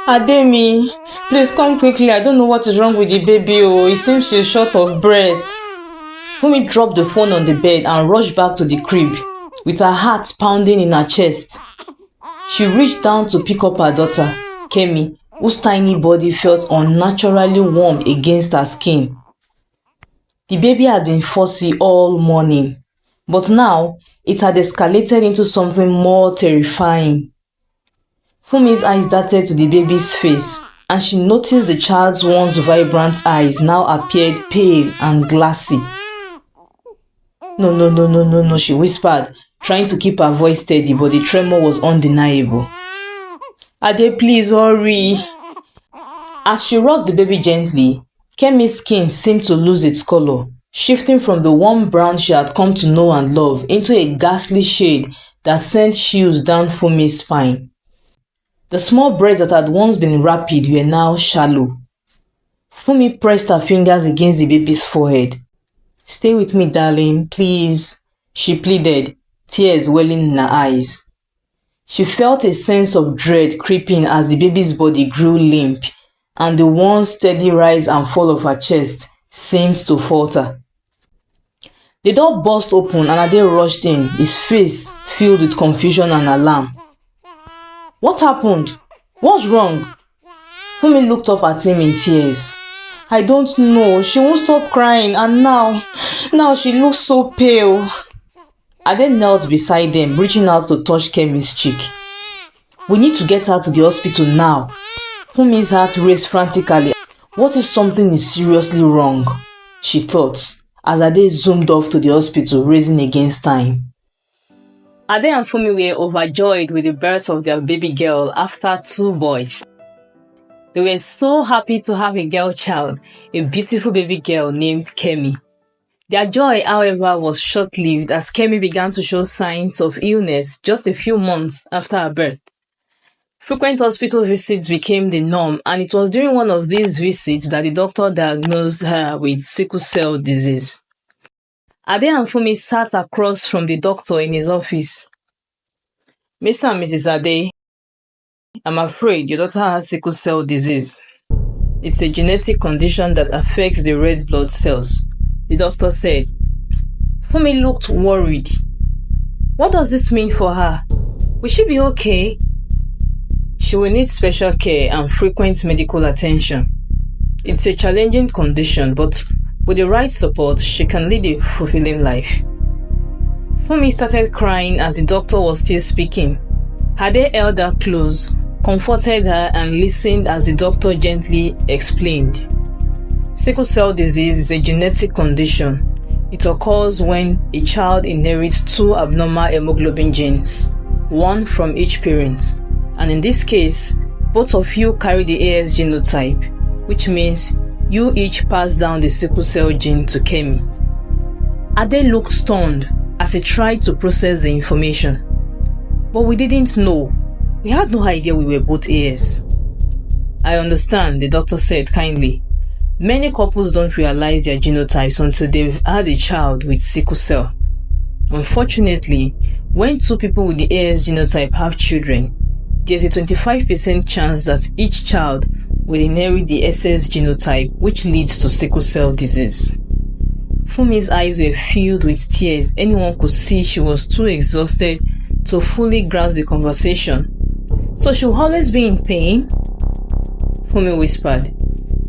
Ademi, please come quickly. I don't know what is wrong with the baby. Oh, it seems she's short of breath. Fumi dropped the phone on the bed and rushed back to the crib, with her heart pounding in her chest. She reached down to pick up her daughter, Kemi, whose tiny body felt unnaturally warm against her skin. The baby had been fussy all morning, but now it had escalated into something more terrifying. Fumi's eyes darted to the baby's face, and she noticed the child's once vibrant eyes now appeared pale and glassy. No, she whispered, trying to keep her voice steady, but the tremor was undeniable. Ade, please hurry. As she rocked the baby gently, Kemi's skin seemed to lose its color, shifting from the warm brown she had come to know and love into a ghastly shade that sent chills down Fumi's spine. The small breaths that had once been rapid were now shallow. Fumi pressed her fingers against the baby's forehead. "Stay with me, darling, please," she pleaded, tears welling in her eyes. She felt a sense of dread creeping as the baby's body grew limp, and the once steady rise and fall of her chest seemed to falter. The door burst open and Ade rushed in, his face filled with confusion and alarm. "What happened? What's wrong?" Fumi looked up at him in tears. "I don't know. She won't stop crying, and now she looks so pale." Ade knelt beside them, reaching out to touch Kemi's cheek. "We need to get her to the hospital now." Fumi's heart raced frantically. What if something is seriously wrong? She thought, as Ade zoomed off to the hospital, racing against time. Ade and Fumi were overjoyed with the birth of their baby girl after 2 boys. They were so happy to have a girl child, a beautiful baby girl named Kemi. Their joy, however, was short-lived as Kemi began to show signs of illness just a few months after her birth. Frequent hospital visits became the norm, and it was during one of these visits that the doctor diagnosed her with sickle cell disease. Ade and Fumi sat across from the doctor in his office. "Mr. and Mrs. Ade, I'm afraid your daughter has sickle cell disease. It's a genetic condition that affects the red blood cells," the doctor said. Fumi looked worried. "What does this mean for her? Will she be okay?" "She will need special care and frequent medical attention. It's a challenging condition, but with the right support, she can lead a fulfilling life." Fumi started crying as the doctor was still speaking. Ade held her close, comforted her, and listened as the doctor gently explained. Sickle cell disease is a genetic condition. It occurs when a child inherits 2 abnormal hemoglobin genes, one from each parent, and in this case, both of you carry the AS genotype, which means you each pass down the sickle cell gene to Kemi. Ade looked stunned as he tried to process the information. "But we didn't know. We had no idea we were both AS." "I understand," the doctor said kindly. "Many couples don't realize their genotypes until they've had a child with sickle cell. Unfortunately, when 2 people with the AS genotype have children, there's a 25% chance that each child will inherit the SS genotype, which leads to sickle cell disease." Fumi's eyes were filled with tears. Anyone could see she was too exhausted to fully grasp the conversation. "So she'll always be in pain?" Fumi whispered.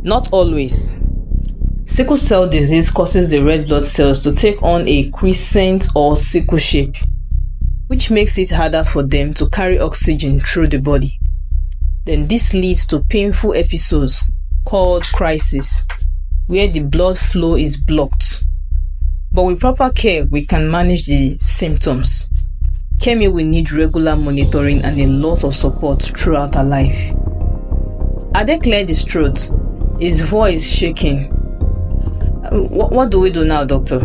"Not always. Sickle cell disease causes the red blood cells to take on a crescent or sickle shape, which makes it harder for them to carry oxygen through the body. Then this leads to painful episodes called crisis, where the blood flow is blocked. But with proper care, we can manage the symptoms. Kemi will need regular monitoring and a lot of support throughout her life." Ade cleared his throat, his voice shaking. What do we do now, doctor?"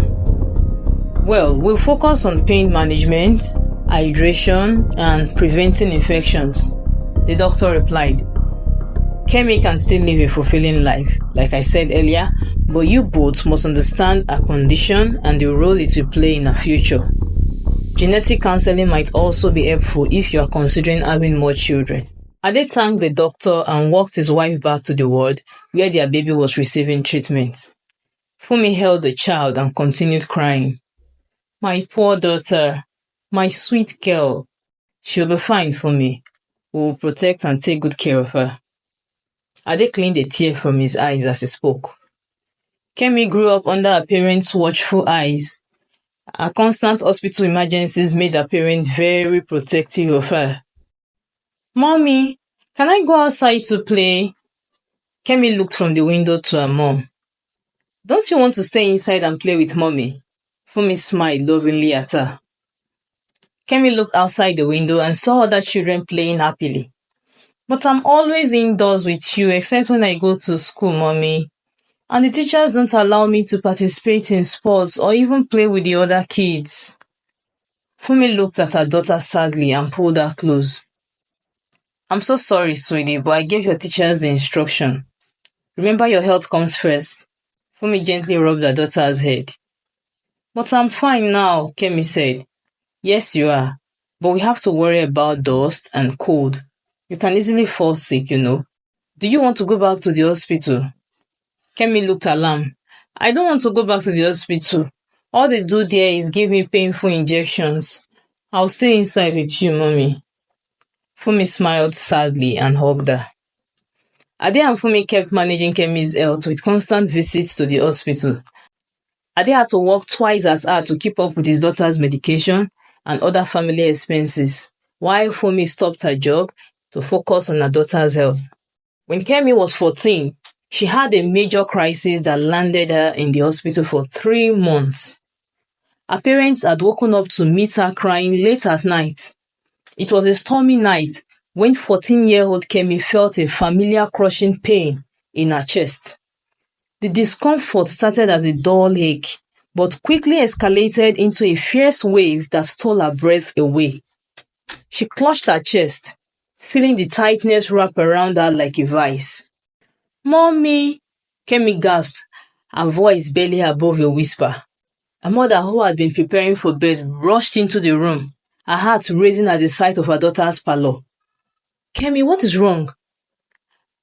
"Well, we'll focus on pain management, hydration, and preventing infections," the doctor replied. "Kemi can still live a fulfilling life, like I said earlier, but you both must understand her condition and the role it will play in her future. Genetic counseling might also be helpful if you are considering having more children." Ade thanked the doctor and walked his wife back to the ward where their baby was receiving treatment. Fumi held the child and continued crying. My poor daughter, my sweet girl. She'll be fine, Fumi. We will protect and take good care of her. Ade cleaned a tear from his eyes as he spoke. Kemi grew up under her parents' watchful eyes. Her constant hospital emergencies made her parents very protective of her. Mommy, can I go outside to play? Kemi looked from the window to her mom. Don't you want to stay inside and play with mommy? Fumi smiled lovingly at her. Kemi looked outside the window and saw other children playing happily. But I'm always indoors with you except when I go to school, mommy. And the teachers don't allow me to participate in sports or even play with the other kids. Fumi looked at her daughter sadly and pulled her close. I'm so sorry, sweetie, but I gave your teachers the instruction. Remember, your health comes first. Fumi gently rubbed her daughter's head. But I'm fine now, Kemi said. Yes, you are. But we have to worry about dust and cold. You can easily fall sick, you know. Do you want to go back to the hospital? Kemi looked alarmed. I don't want to go back to the hospital. All they do there is give me painful injections. I'll stay inside with you, mommy. Fumi smiled sadly and hugged her. Ade and Fumi kept managing Kemi's health with constant visits to the hospital. Ade had to work twice as hard to keep up with his daughter's medication and other family expenses, while Fumi stopped her job to focus on her daughter's health. When Kemi was 14, she had a major crisis that landed her in the hospital for 3 months. Her parents had woken up to meet her crying late at night. It was a stormy night when 14-year-old Kemi felt a familiar crushing pain in her chest. The discomfort started as a dull ache, but quickly escalated into a fierce wave that stole her breath away. She clutched her chest, feeling the tightness wrap around her like a vice. Mommy, Kemi gasped, her voice barely above a whisper. Her mother, who had been preparing for bed, rushed into the room, her heart racing at the sight of her daughter's pallor. Kemi, what is wrong?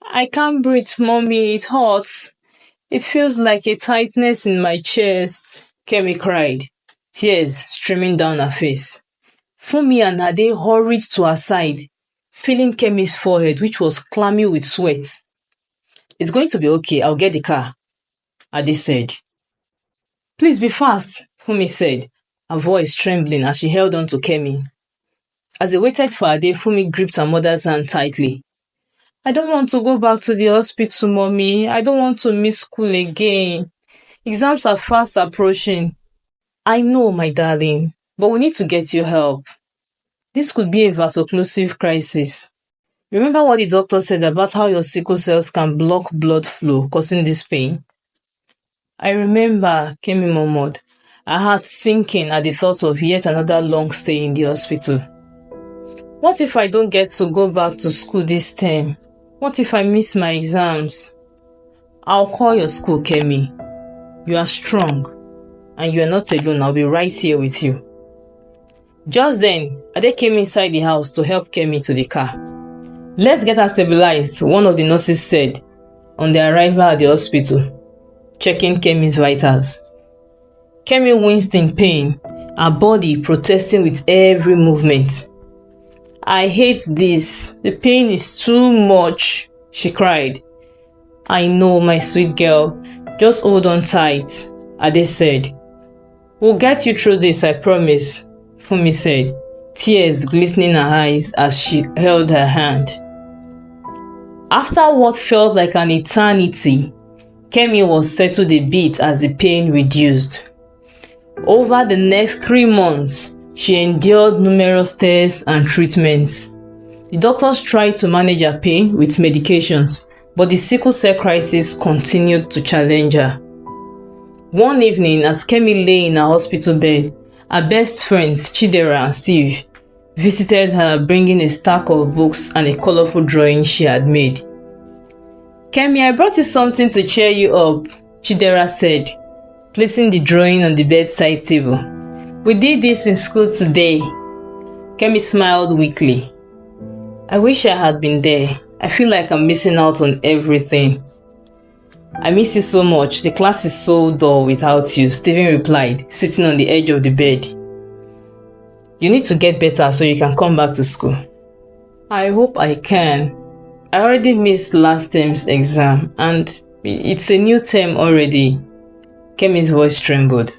I can't breathe, Mommy. It hurts. It feels like a tightness in my chest, Kemi cried, tears streaming down her face. Fumi and Ade hurried to her side, feeling Kemi's forehead, which was clammy with sweat. It's going to be okay. I'll get the car, Ade said. Please be fast, Fumi said, her voice trembling as she held on to Kemi. As they waited for Ade, Fumi gripped her mother's hand tightly. I don't want to go back to the hospital, Mommy. I don't want to miss school again. Exams are fast approaching. I know, my darling, but we need to get you help. This could be a vaso-occlusive crisis. Remember what the doctor said about how your sickle cells can block blood flow, causing this pain? I remember, Kemi murmured, her heart sinking at the thought of yet another long stay in the hospital. What if I don't get to go back to school this term? What if I miss my exams? I'll call your school, Kemi. You are strong, and you are not alone. I'll be right here with you. Just then, Ade came inside the house to help Kemi to the car. Let's get her stabilized, one of the nurses said on their arrival at the hospital, checking Kemi's vitals. Kemi winced in pain, her body protesting with every movement. I hate this. The pain is too much, she cried. I know, my sweet girl. Just hold on tight, Ade said. We'll get you through this, I promise, Fumi said, tears glistening her eyes as she held her hand. After what felt like an eternity, Kemi was settled a bit as the pain reduced. Over the next 3 months, she endured numerous tests and treatments. The doctors tried to manage her pain with medications, but the sickle cell crisis continued to challenge her. One evening, as Kemi lay in her hospital bed, her best friends Chidera and Steve visited her, bringing a stack of books and a colorful drawing she had made. Kemi, I brought you something to cheer you up, Chidera said, placing the drawing on the bedside table. We did this in school today. Kemi smiled weakly. I wish I had been there. I feel like I'm missing out on everything. I miss you so much. The class is so dull without you, Stephen replied, sitting on the edge of the bed. You need to get better so you can come back to school. I hope I can. I already missed last term's exam and it's a new term already. Kemi's voice trembled.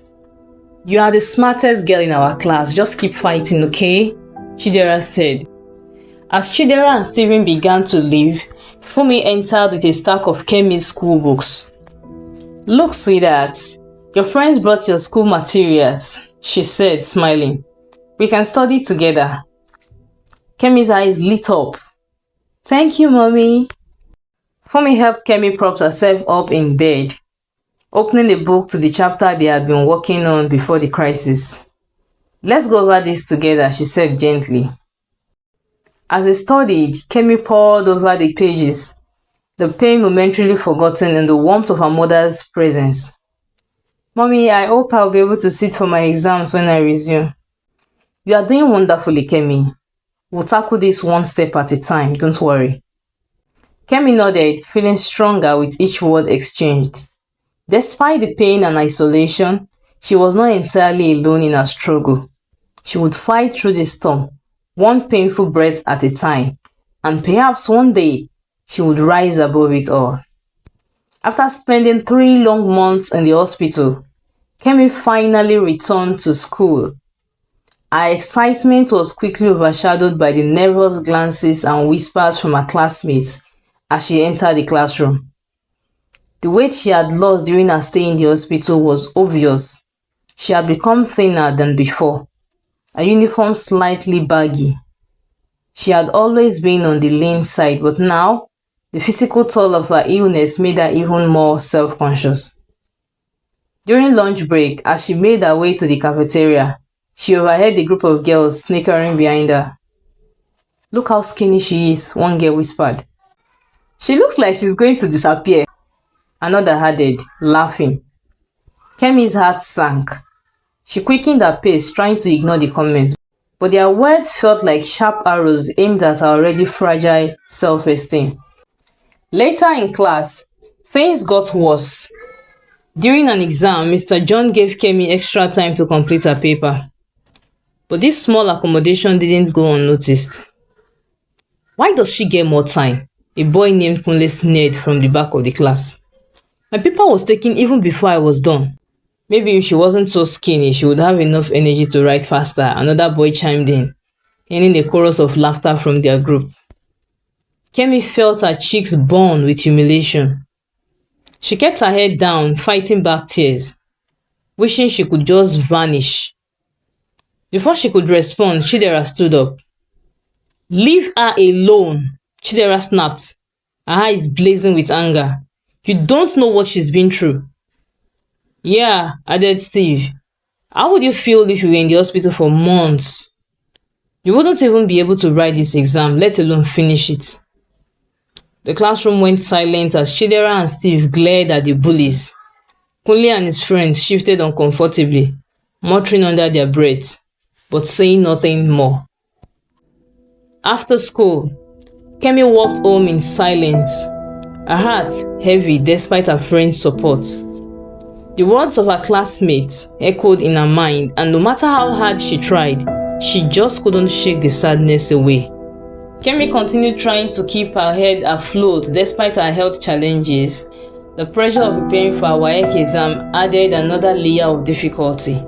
You are the smartest girl in our class. Just keep fighting, okay? Chidera said. As Chidera and Stephen began to leave, Fumi entered with a stack of Kemi's school books. Look, sweetheart, your friends brought your school materials, she said, smiling. We can study together. Kemi's eyes lit up. Thank you, Mommy. Fumi helped Kemi prop herself up in bed, opening the book to the chapter they had been working on before the crisis. Let's go over this together, she said gently. As they studied, Kemi pored over the pages, the pain momentarily forgotten in the warmth of her mother's presence. Mommy, I hope I'll be able to sit for my exams when I resume. You are doing wonderfully, Kemi. We'll tackle this one step at a time, don't worry. Kemi nodded, feeling stronger with each word exchanged. Despite the pain and isolation, she was not entirely alone in her struggle. She would fight through the storm, one painful breath at a time, and perhaps one day she would rise above it all. After spending 3 long months in the hospital, Kemi finally returned to school. Her excitement was quickly overshadowed by the nervous glances and whispers from her classmates as she entered the classroom. The weight she had lost during her stay in the hospital was obvious. She had become thinner than before, her uniform slightly baggy. She had always been on the lean side, but now, the physical toll of her illness made her even more self-conscious. During lunch break, as she made her way to the cafeteria, she overheard a group of girls snickering behind her. Look how skinny she is, one girl whispered. She looks like she's going to disappear, another added, laughing. Kemi's heart sank. She quickened her pace, trying to ignore the comments, but their words felt like sharp arrows aimed at her already fragile self-esteem. Later in class, things got worse. During an exam, Mr. John gave Kemi extra time to complete her paper. But this small accommodation didn't go unnoticed. Why does she get more time? A boy named Kunle sneered from the back of the class. My paper was taken even before I was done. Maybe if she wasn't so skinny, she would have enough energy to write faster, another boy chimed in, ending a chorus of laughter from their group. Kemi felt her cheeks burn with humiliation. She kept her head down, fighting back tears, wishing she could just vanish. Before she could respond, Chidera stood up. Leave her alone, Chidera snapped, her eyes blazing with anger. You don't know what she's been through. Yeah, added Steve. How would you feel if you were in the hospital for months? You wouldn't even be able to write this exam, let alone finish it. The classroom went silent as Chidera and Steve glared at the bullies. Kunle and his friends shifted uncomfortably, muttering under their breaths, but saying nothing more. After school, Kemi walked home in silence, her heart heavy despite her friends' support. The words of her classmates echoed in her mind, and no matter how hard she tried, she just couldn't shake the sadness away. Kemi continued trying to keep her head afloat despite her health challenges. The pressure of preparing for her WAEC exam added another layer of difficulty.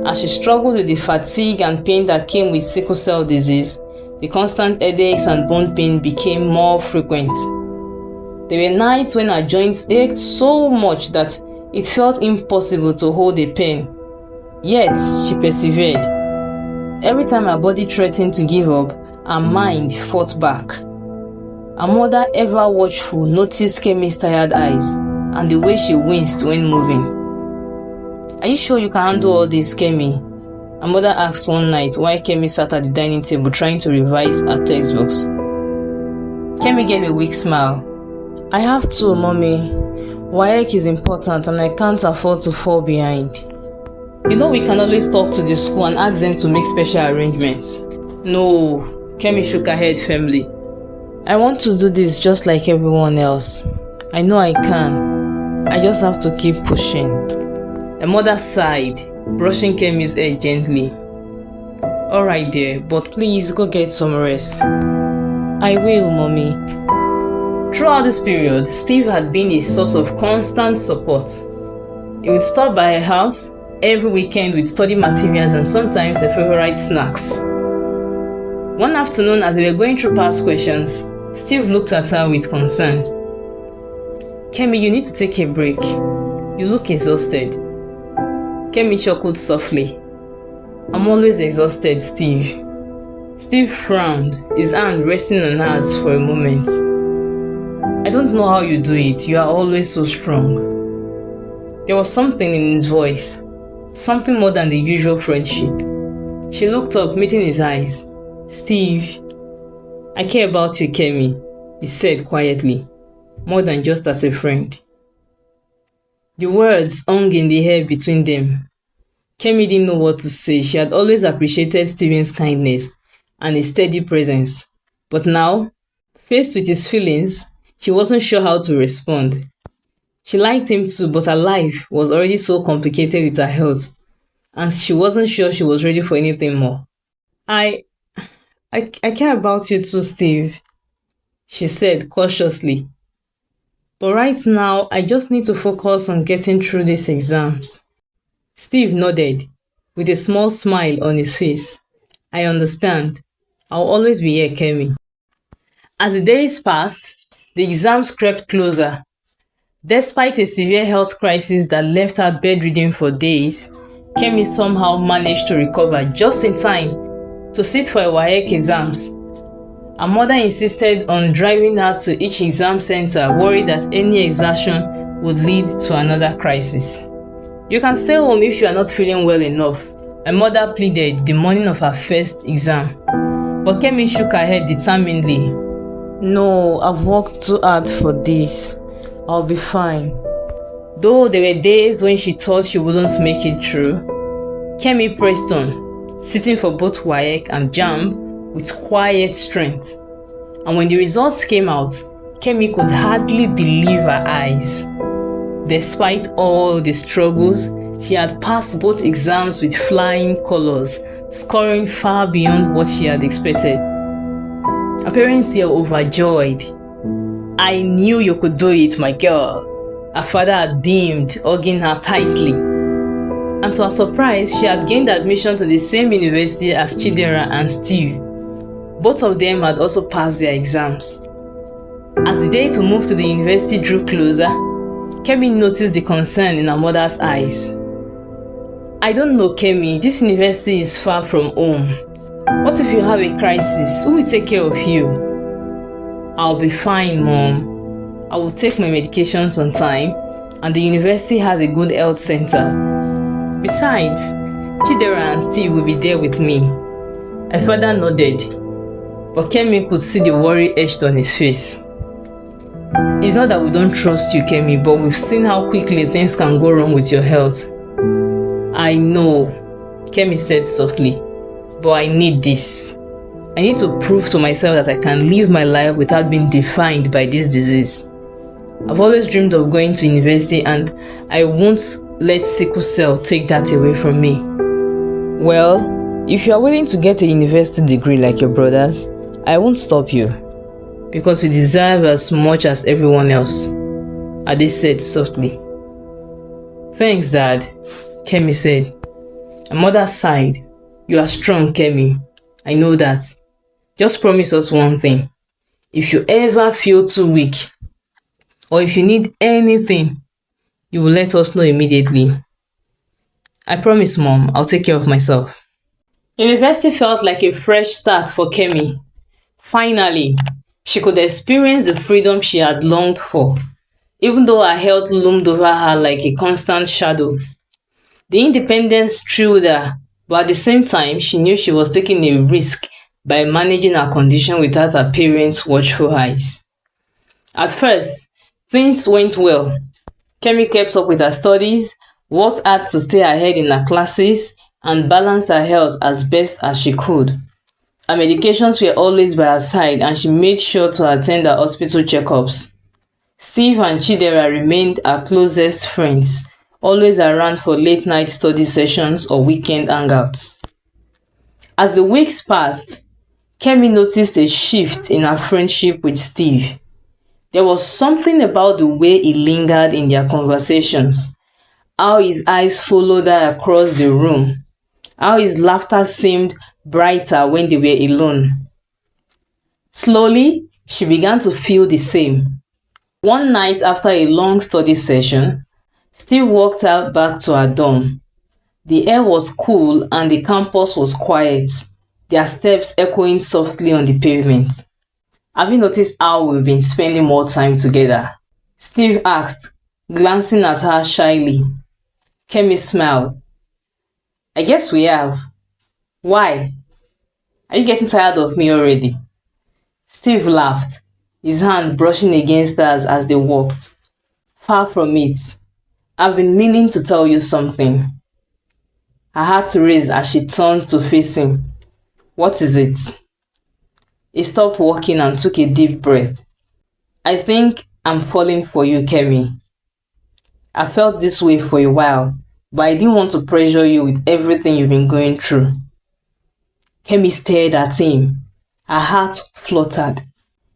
As she struggled with the fatigue and pain that came with sickle cell disease, the constant headaches and bone pain became more frequent. There were nights when her joints ached so much that it felt impossible to hold a pen. Yet, she persevered. Every time her body threatened to give up, her mind fought back. Her mother, ever watchful, noticed Kemi's tired eyes and the way she winced when moving. Are you sure you can handle all this, Kemi? Her mother asked one night while Kemi sat at the dining table trying to revise her textbooks. Kemi gave a weak smile. I have to, Mommy. WAEC is important and I can't afford to fall behind. You know we can always talk to the school and ask them to make special arrangements. No, Kemi shook her head firmly. I want to do this just like everyone else. I know I can. I just have to keep pushing. Her mother sighed, brushing Kemi's hair gently. Alright dear, but please go get some rest. I will, mommy. Throughout this period, Steve had been a source of constant support. He would stop by her house every weekend with study materials and sometimes her favorite snacks. One afternoon, as they were going through past questions, Steve looked at her with concern. Kemi, you need to take a break. You look exhausted. Kemi chuckled softly. I'm always exhausted, Steve. Steve frowned, his hand resting on hers for a moment. I don't know how you do it. You are always so strong. There was something in his voice, something more than the usual friendship. She looked up, meeting his eyes. Steve, I care about you, Kemi, he said quietly, more than just as a friend. The words hung in the air between them. Kemi didn't know what to say. She had always appreciated Steven's kindness and his steady presence. But now, faced with his feelings, she wasn't sure how to respond. She liked him too, but her life was already so complicated with her health, and she wasn't sure she was ready for anything more. I care about you too, Steve, she said cautiously. But right now, I just need to focus on getting through these exams. Steve nodded, with a small smile on his face. I understand. I'll always be here, Kemi. As the days passed, the exams crept closer. Despite a severe health crisis that left her bedridden for days, Kemi somehow managed to recover just in time to sit for her WAEC exams. Her mother insisted on driving her to each exam center, worried that any exertion would lead to another crisis. You can stay home if you are not feeling well enough, her mother pleaded the morning of her first exam. But Kemi shook her head determinedly. No, I've worked too hard for this. I'll be fine. Though there were days when she thought she wouldn't make it through, Kemi pressed on, sitting for both WAEC and JAMB with quiet strength. And when the results came out, Kemi could hardly believe her eyes. Despite all the struggles, she had passed both exams with flying colors, scoring far beyond what she had expected. Her parents were overjoyed. I knew you could do it, my girl. Her father had beamed, hugging her tightly. And to her surprise, she had gained admission to the same university as Chidera and Steve. Both of them had also passed their exams. As the day to move to the university drew closer, Kemi noticed the concern in her mother's eyes. I don't know, Kemi, this university is far from home. What if you have a crisis? Who will take care of you? I'll be fine, Mom. I will take my medications on time, and the university has a good health center. Besides, Chidera and Steve will be there with me. Her father nodded, but Kemi could see the worry etched on his face. It's not that we don't trust you, Kemi, but we've seen how quickly things can go wrong with your health. I know, Kemi said softly, but I need this. I need to prove to myself that I can live my life without being defined by this disease. I've always dreamed of going to university, and I won't let sickle cell take that away from me. Well, if you are willing to get a university degree like your brothers, I won't stop you. Because you deserve as much as everyone else, Ade said softly. Thanks, Dad, Kemi said. Her mother sighed. You are strong, Kemi. I know that. Just promise us one thing. If you ever feel too weak, or if you need anything, you will let us know immediately. I promise, Mom, I'll take care of myself. University felt like a fresh start for Kemi. Finally, she could experience the freedom she had longed for, even though her health loomed over her like a constant shadow. The independence thrilled her, but at the same time, she knew she was taking a risk by managing her condition without her parents' watchful eyes. At first, things went well. Kemi kept up with her studies, worked hard to stay ahead in her classes, and balanced her health as best as she could. Her medications were always by her side and she made sure to attend her hospital checkups. Steve and Chidera remained her closest friends, always around for late-night study sessions or weekend hangouts. As the weeks passed, Kemi noticed a shift in her friendship with Steve. There was something about the way he lingered in their conversations, how his eyes followed her across the room, how his laughter seemed brighter when they were alone. Slowly, she began to feel the same. One night after a long study session, Steve walked out back to her dorm. The air was cool and the campus was quiet, their steps echoing softly on the pavement. "Have you noticed how we've been spending more time together?" Steve asked, glancing at her shyly. Kemi smiled. "I guess we have. Why? Are you getting tired of me already?" Steve laughed, his hand brushing against hers as they walked. "Far from it. I've been meaning to tell you something." Her heart raised as she turned to face him. "What is it?" He stopped walking and took a deep breath. "I think I'm falling for you, Kemi. I felt this way for a while, but I didn't want to pressure you with everything you've been going through." Kemi stared at him. Her heart fluttered.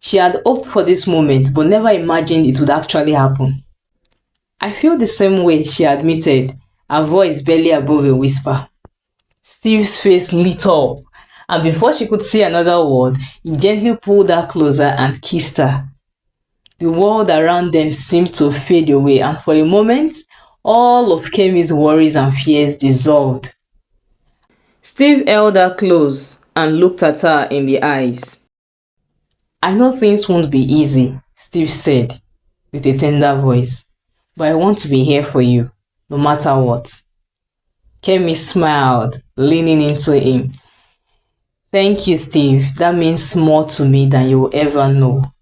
She had hoped for this moment, but never imagined it would actually happen. "I feel the same way," she admitted, her voice barely above a whisper. Steve's face lit up, and before she could say another word, he gently pulled her closer and kissed her. The world around them seemed to fade away, and for a moment, all of Kemi's worries and fears dissolved. Steve held her close and looked at her in the eyes. "I know things won't be easy," Steve said with a tender voice, "but I want to be here for you, no matter what." Kemi smiled, leaning into him. "Thank you, Steve. That means more to me than you'll ever know."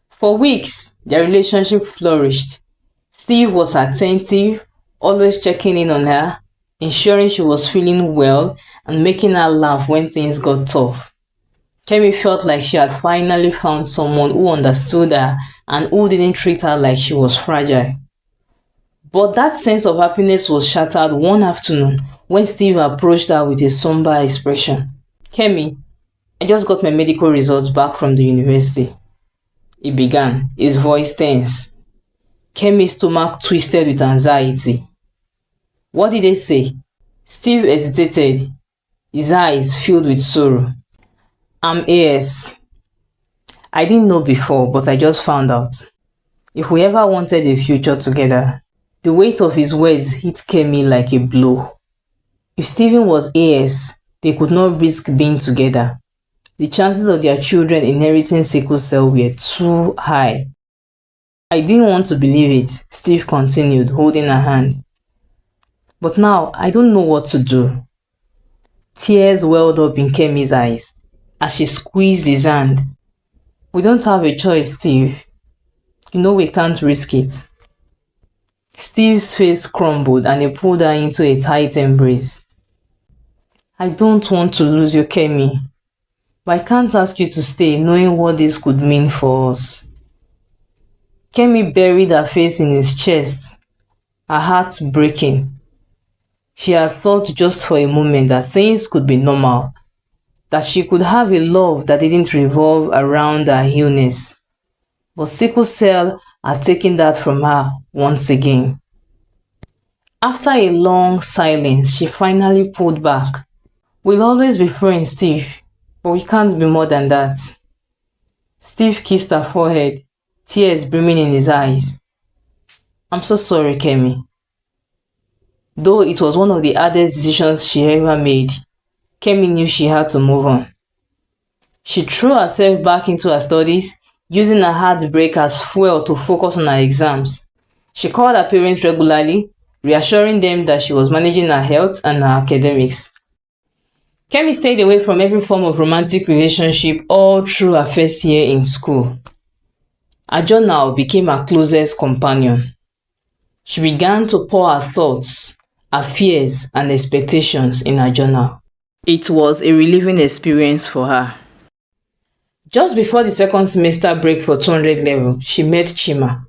For weeks, their relationship flourished. Steve was attentive, always checking in on her, ensuring she was feeling well and making her laugh when things got tough. Kemi felt like she had finally found someone who understood her and who didn't treat her like she was fragile. But that sense of happiness was shattered one afternoon when Steve approached her with a somber expression. "Kemi, I just got my medical results back from the university," he began, his voice tense. Kemi's stomach twisted with anxiety. "What did they say?" Steve hesitated, his eyes filled with sorrow. "I'm AS. I didn't know before, but I just found out. If we ever wanted a future together." The weight of his words hit Kemi like a blow. If Stephen was AS, they could not risk being together. The chances of their children inheriting sickle cell were too high. "I didn't want to believe it," Steve continued, holding her hand. "But now I don't know what to do." Tears welled up in Kemi's eyes as she squeezed his hand. "We don't have a choice, Steve. You know we can't risk it." Steve's face crumbled and he pulled her into a tight embrace. "I don't want to lose you, Kemi, but I can't ask you to stay knowing what this could mean for us." Kemi buried her face in his chest, her heart breaking. She had thought just for a moment that things could be normal, that she could have a love that didn't revolve around her illness. But sickle cell had taken that from her once again. After a long silence, she finally pulled back. "We'll always be friends, Steve, but we can't be more than that." Steve kissed her forehead, tears brimming in his eyes. "I'm so sorry, Kemi." Though it was one of the hardest decisions she ever made, Kemi knew she had to move on. She threw herself back into her studies, using her heartbreak as fuel to focus on her exams. She called her parents regularly, reassuring them that she was managing her health and her academics. Kemi stayed away from every form of romantic relationship all through her first year in school. Her journal became her closest companion. She began to pour her thoughts, her fears, and expectations in her journal. It was a relieving experience for her. Just before the second semester break for 200 level, she met Chima,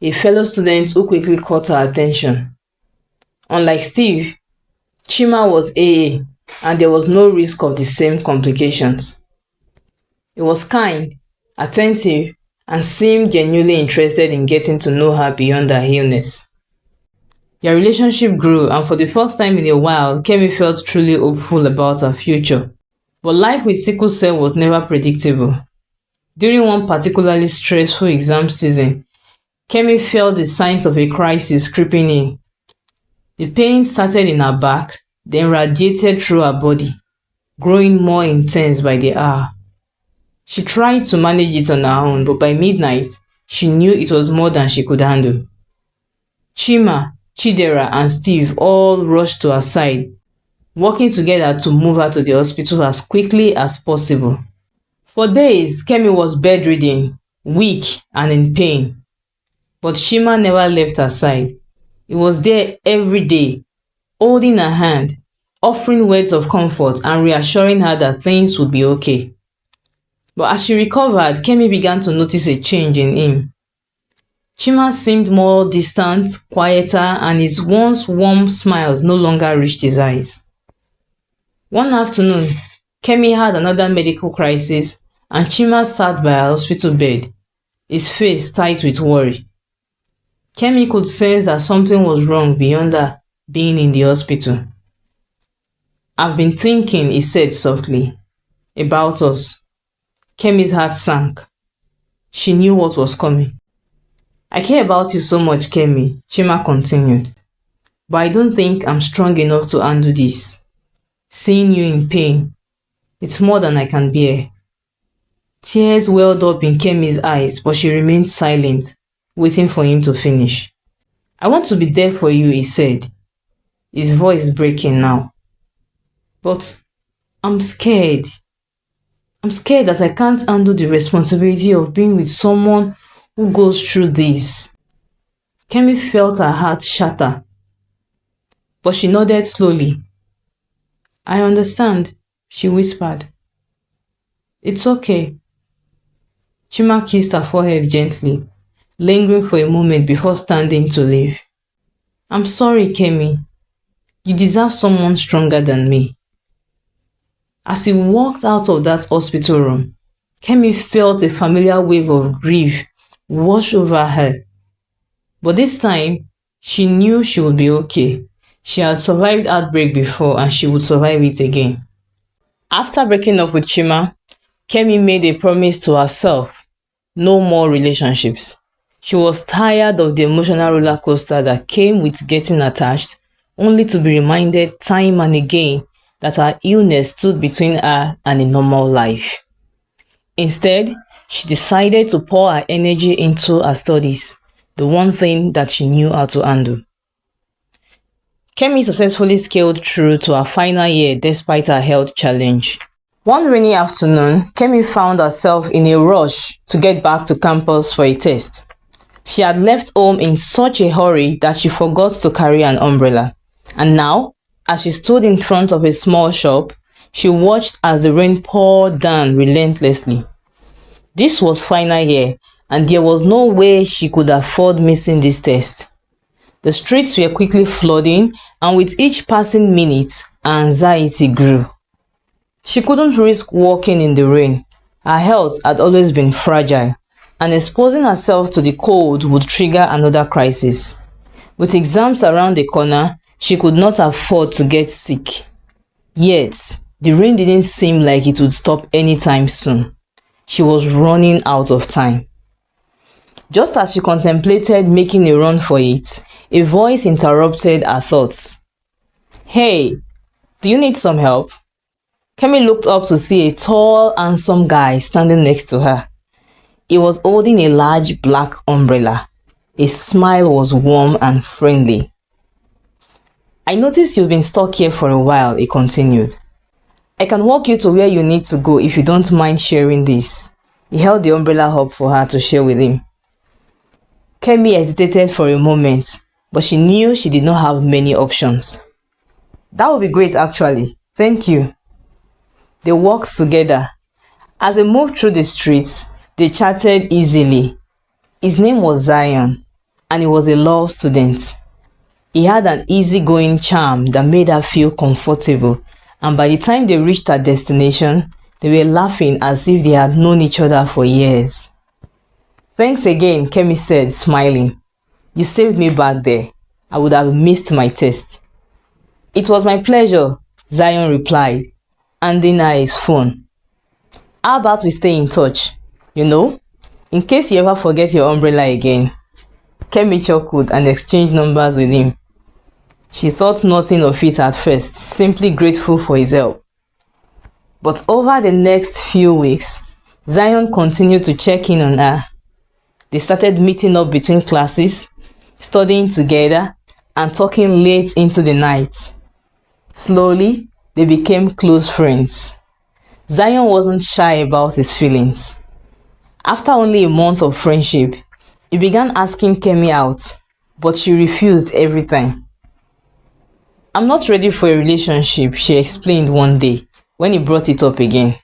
a fellow student who quickly caught her attention. Unlike Steve, Chima was AA and there was no risk of the same complications. He was kind, attentive, and seemed genuinely interested in getting to know her beyond her illness. Their relationship grew, and for the first time in a while, Kemi felt truly hopeful about her future. But life with sickle cell was never predictable. During one particularly stressful exam season, Kemi felt the signs of a crisis creeping in. The pain started in her back, then radiated through her body, growing more intense by the hour. She tried to manage it on her own, but by midnight, she knew it was more than she could handle. Chima, Chidera, and Steve all rushed to her side, working together to move her to the hospital as quickly as possible. For days, Kemi was bedridden, weak, and in pain. But Chima never left her side. He was there every day, holding her hand, offering words of comfort and reassuring her that things would be okay. But as she recovered, Kemi began to notice a change in him. Chima seemed more distant, quieter, and his once warm smiles no longer reached his eyes. One afternoon, Kemi had another medical crisis and Chima sat by her hospital bed, his face tight with worry. Kemi could sense that something was wrong beyond her being in the hospital. "I've been thinking," he said softly, "about us." Kemi's heart sank. She knew what was coming. "I care about you so much, Kemi," Chima continued. "But I don't think I'm strong enough to handle this. Seeing you in pain, it's more than I can bear." Tears welled up in Kemi's eyes, but she remained silent, waiting for him to finish. "I want to be there for you," he said, his voice breaking now. "But I'm scared. I'm scared that I can't handle the responsibility of being with someone who goes through this." Kemi felt her heart shatter, but she nodded slowly. "I understand," she whispered. "It's okay." Chima kissed her forehead gently, lingering for a moment before standing to leave. "I'm sorry, Kemi. You deserve someone stronger than me." As he walked out of that hospital room, Kemi felt a familiar wave of grief wash over her. But this time, she knew she would be okay. She had survived heartbreak before and she would survive it again. After breaking up with Chima, Kemi made a promise to herself: no more relationships. She was tired of the emotional roller coaster that came with getting attached, only to be reminded time and again that her illness stood between her and a normal life. Instead, she decided to pour her energy into her studies, the one thing that she knew how to handle. Kemi successfully scaled through to her final year despite her health challenge. One rainy afternoon, Kemi found herself in a rush to get back to campus for a test. She had left home in such a hurry that she forgot to carry an umbrella. And now, as she stood in front of a small shop, she watched as the rain poured down relentlessly. This was final year, and there was no way she could afford missing this test. The streets were quickly flooding, and with each passing minute, her anxiety grew. She couldn't risk walking in the rain. Her health had always been fragile, and exposing herself to the cold would trigger another crisis. With exams around the corner, she could not afford to get sick. Yet, the rain didn't seem like it would stop anytime soon. She was running out of time. Just as she contemplated making a run for it, a voice interrupted her thoughts. "Hey, do you need some help?" Kemi looked up to see a tall, handsome guy standing next to her. He was holding a large black umbrella. His smile was warm and friendly. "I noticed you've been stuck here for a while," he continued. "I can walk you to where you need to go if you don't mind sharing this." He held the umbrella up for her to share with him. Kemi hesitated for a moment, but she knew she did not have many options. "That would be great actually. Thank you." They walked together. As they moved through the streets, they chatted easily. His name was Zion, and he was a law student. He had an easygoing charm that made her feel comfortable, and by the time they reached their destination, they were laughing as if they had known each other for years. "Thanks again," Kemi said, smiling. "You saved me back there. I would have missed my test." "It was my pleasure," Zion replied, handing her his phone. "How about we stay in touch? In case you ever forget your umbrella again." Kemi chuckled and exchanged numbers with him. She thought nothing of it at first, simply grateful for his help. But over the next few weeks, Zion continued to check in on her. They started meeting up between classes, studying together, and talking late into the night. Slowly, they became close friends. Zion wasn't shy about his feelings. After only a month of friendship, he began asking Kemi out, but she refused every time. "I'm not ready for a relationship," she explained one day when he brought it up again.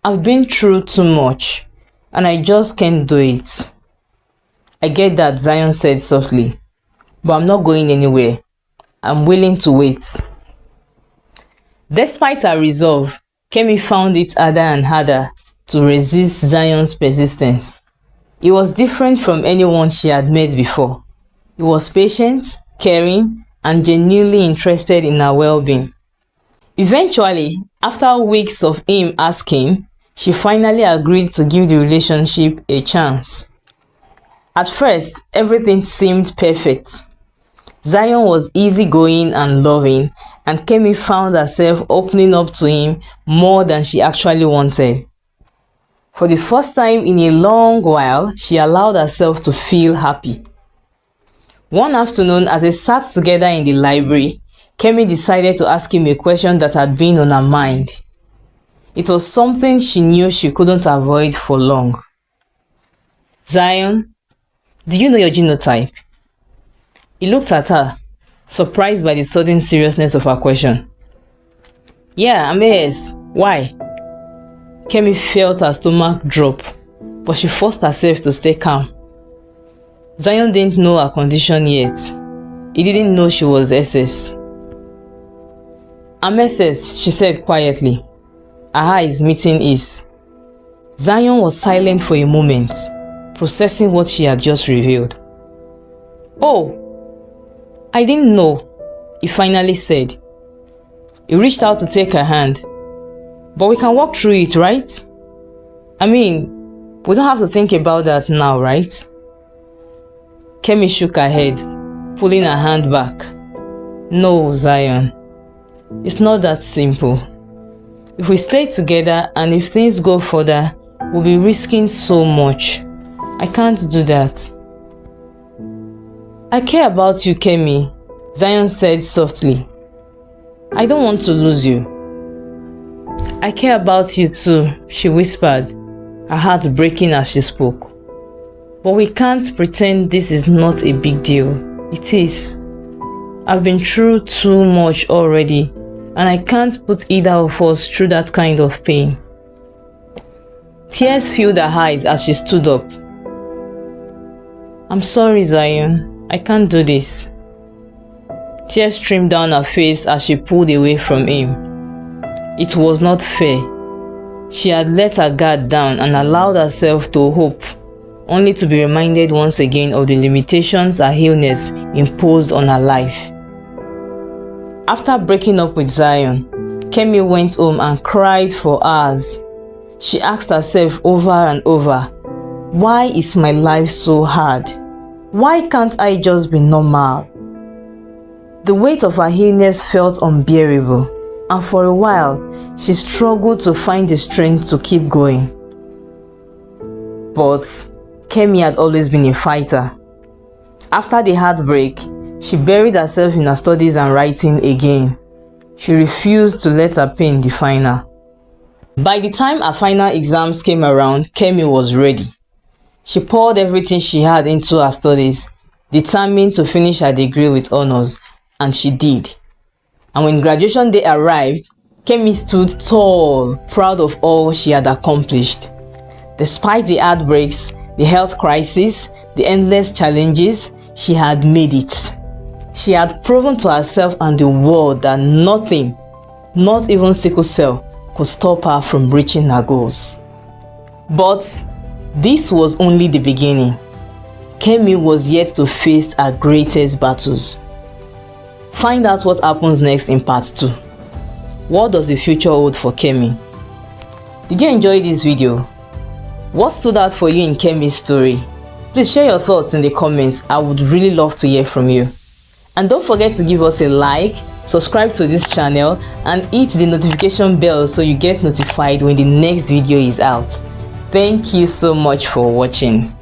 "I've been through too much, and I just can't do it." "I get that," Zion said softly, "but I'm not going anywhere. I'm willing to wait." Despite her resolve, Kemi found it harder and harder to resist Zion's persistence. He was different from anyone she had met before. He was patient, caring, and genuinely interested in her well-being. Eventually, after weeks of him asking, she finally agreed to give the relationship a chance. At first, everything seemed perfect. Zion was easygoing and loving, and Kemi found herself opening up to him more than she actually wanted. For the first time in a long while, she allowed herself to feel happy. One afternoon, as they sat together in the library, Kemi decided to ask him a question that had been on her mind. It was something she knew she couldn't avoid for long. "Zion, do you know your genotype?" He looked at her, surprised by the sudden seriousness of her question. "Yeah, I'm AS. Why?" Kemi felt her stomach drop, but she forced herself to stay calm. Zion didn't know her condition yet. He didn't know she was SS. "I'm SS," she said quietly, her eyes meeting his. Zion was silent for a moment, processing what she had just revealed. "Oh, I didn't know," he finally said. He reached out to take her hand. "But we can walk through it, right? I mean, we don't have to think about that now, right?" Kemi shook her head, pulling her hand back. "No, Zion. It's not that simple. If we stay together and if things go further, we'll be risking so much. I can't do that." "I care about you, Kemi," Zion said softly. "I don't want to lose you." "I care about you too," she whispered, her heart breaking as she spoke. "But we can't pretend this is not a big deal. It is. I've been through too much already, and I can't put either of us through that kind of pain." Tears filled her eyes as she stood up. "I'm sorry, Zion. I can't do this." Tears streamed down her face as she pulled away from him. It was not fair. She had let her guard down and allowed herself to hope, only to be reminded once again of the limitations her illness imposed on her life. After breaking up with Zion, Kemi went home and cried for hours. She asked herself over and over, "Why is my life so hard? Why can't I just be normal?" The weight of her illness felt unbearable, and for a while, she struggled to find the strength to keep going. But Kemi had always been a fighter. After the heartbreak, she buried herself in her studies and writing again. She refused to let her pain define her. By the time her final exams came around, Kemi was ready. She poured everything she had into her studies, determined to finish her degree with honors, and she did. And when graduation day arrived, Kemi stood tall, proud of all she had accomplished. Despite the heartbreaks, the health crisis, the endless challenges, she had made it. She had proven to herself and the world that nothing, not even sickle cell, could stop her from reaching her goals. But this was only the beginning. Kemi was yet to face her greatest battles. Find out what happens next in part 2. What does the future hold for Kemi? Did you enjoy this video? What stood out for you in Kemi's story? Please share your thoughts in the comments. I would really love to hear from you. And don't forget to give us a like, subscribe to this channel, and hit the notification bell so you get notified when the next video is out. Thank you so much for watching.